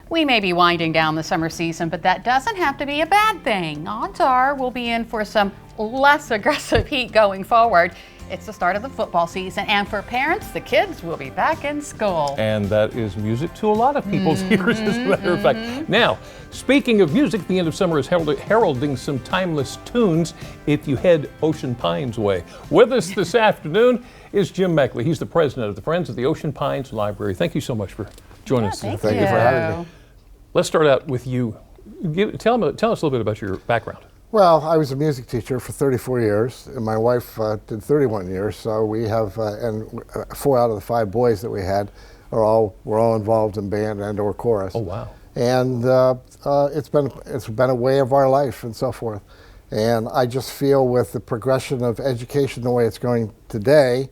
We may be winding down the summer season, but that doesn't have to be a bad thing. Odds are we'll be in for some less aggressive heat going forward. It's the start of the football season, and for parents, the kids will be back in school. And that is music to a lot of people's ears, as a matter of fact. Now, speaking of music, the end of summer is heralding some timeless tunes if you head Ocean Pines way. With us this afternoon is Jim Meckley. He's the president of the Friends of the Ocean Pines Library. Thank you so much for joining us today. Thank you for having me. Let's start out with you. Tell us a little bit about your background. Well, I was a music teacher for 34 years, and my wife did 31 years. So we have, and 4 out of the 5 boys that we had were all involved in band and/or chorus. Oh wow! And it's been a way of our life and so forth. And I just feel with the progression of education the way it's going today,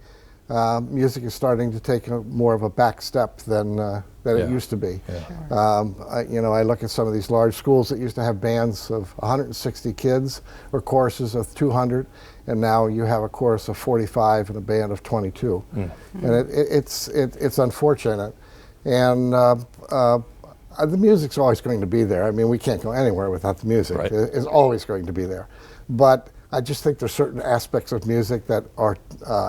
music is starting to take more of a back step than it used to be. Yeah. I look at some of these large schools that used to have bands of 160 kids or choruses of 200, and now you have a chorus of 45 and a band of 22. And it's unfortunate. And the music's always going to be there. I mean, we can't go anywhere without the music. Right. It's always going to be there. But I just think there's certain aspects of music that are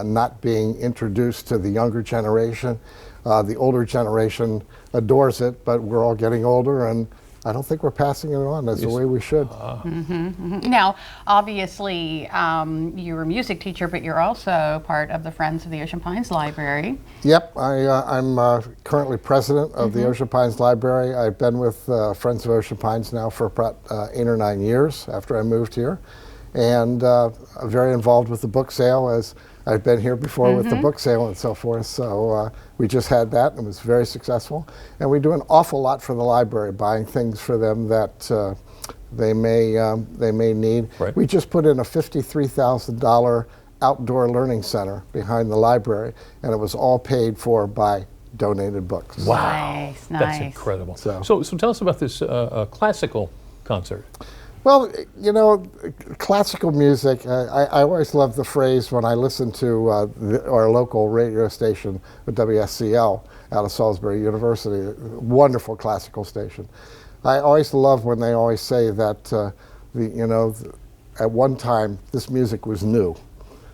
not being introduced to the younger generation. The older generation adores it, but we're all getting older, and I don't think we're passing it on as the way we should. Now, obviously, you're a music teacher, but you're also part of the Friends of the Ocean Pines Library. Yep, I'm currently president of the Ocean Pines Library. I've been with Friends of Ocean Pines now for about 8 or 9 years after I moved here. And I'm very involved with the book sale, as I've been here before with the book sale and so forth. So we just had that, and it was very successful. And we do an awful lot for the library, buying things for them that they may need. Right. We just put in a $53,000 outdoor learning center behind the library, and it was all paid for by donated books. Wow, Nice. That's incredible. So tell us about this classical concert. Well, classical music, I always love the phrase when I listen to our local radio station, WSCL, out of Salisbury University, a wonderful classical station. I always love when they always say that, at one time, this music was new,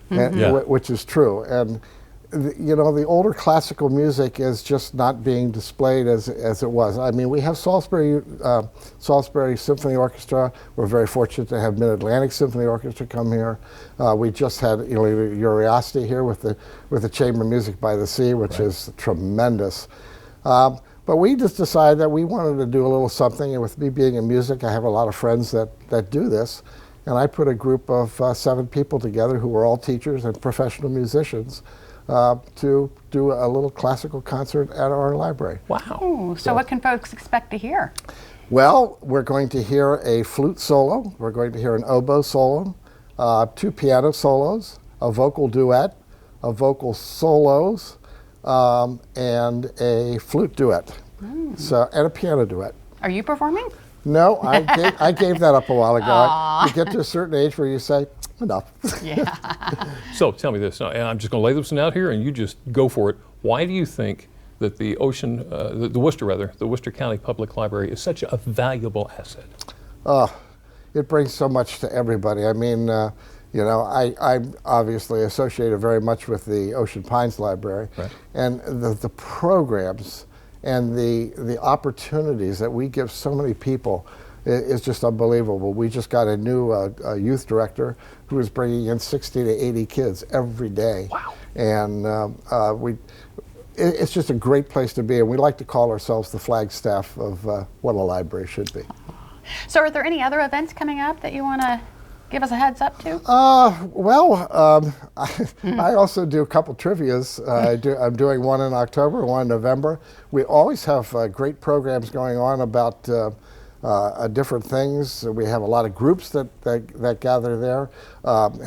which is true. And the older classical music is just not being displayed as it was. I mean, we have Salisbury Symphony Orchestra. We're very fortunate to have Mid-Atlantic Symphony Orchestra come here. We just had Uriosty here with the Chamber Music by the Sea, which is tremendous. But we just decided that we wanted to do a little something, and with me being in music, I have a lot of friends that do this. And I put a group of 7 people together who were all teachers and professional musicians to do a little classical concert at our library. Wow. Ooh, so what can folks expect to hear? Well, we're going to hear a flute solo, we're going to hear an oboe solo, 2 piano solos, a vocal duet, a vocal solos, and a flute duet, and a piano duet. Are you performing? No, I gave that up a while ago. You get to a certain age where you say, enough. Yeah. So tell me this, and I'm just going to lay this one out here, and you just go for it. Why do you think that the Worcester County Public Library is such a valuable asset? It brings so much to everybody. I mean, I'm obviously associated very much with the Ocean Pines Library, right. And the programs and the opportunities that we give so many people is just unbelievable. We just got a new youth director who is bringing in 60 to 80 kids every day. Wow. And it's just a great place to be, and we like to call ourselves the Flagstaff of what a library should be. So are there any other events coming up that you want to give us a heads up to? I also do a couple trivias. I'm doing one in October, one in November. We always have great programs going on about different things. We have a lot of groups that gather there.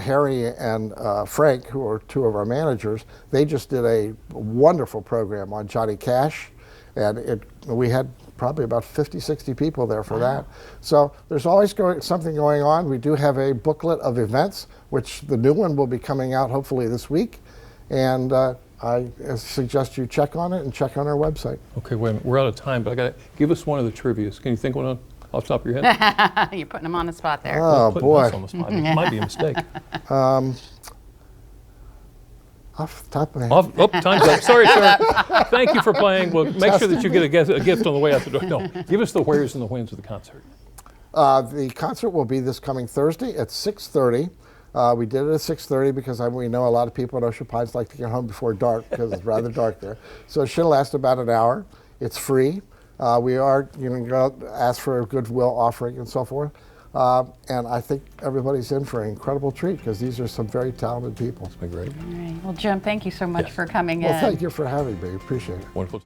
Harry and Frank, who are 2 of our managers, they just did a wonderful program on Johnny Cash, and we had probably about 50, 60 people there for that. So there's always something going on. We do have a booklet of events, which the new one will be coming out hopefully this week. And I suggest you check on it and check on our website. Okay, wait a minute. We're out of time, but I got to give us one of the trivias. Can you think one off the top of your head? You're putting them on the spot there. Oh, Putting boy. us on the spot. It might be a mistake. Off the top of my head. Time's up. Sorry, sir. Thank you for playing. Well, make sure that you get a gift on the way out the door. No, give us the wheres and the whens of the concert. The concert will be this coming Thursday at 6:30. We did it at 6:30 because we know a lot of people in Ocean Pines like to get home before dark because it's rather dark there. So it should last about an hour. It's free. We are going to ask for a goodwill offering and so forth. And I think everybody's in for an incredible treat because these are some very talented people. It's been great. All right. Well, Jim, thank you so much Yes. for coming Well, in. thank you for having me. Appreciate it. Wonderful.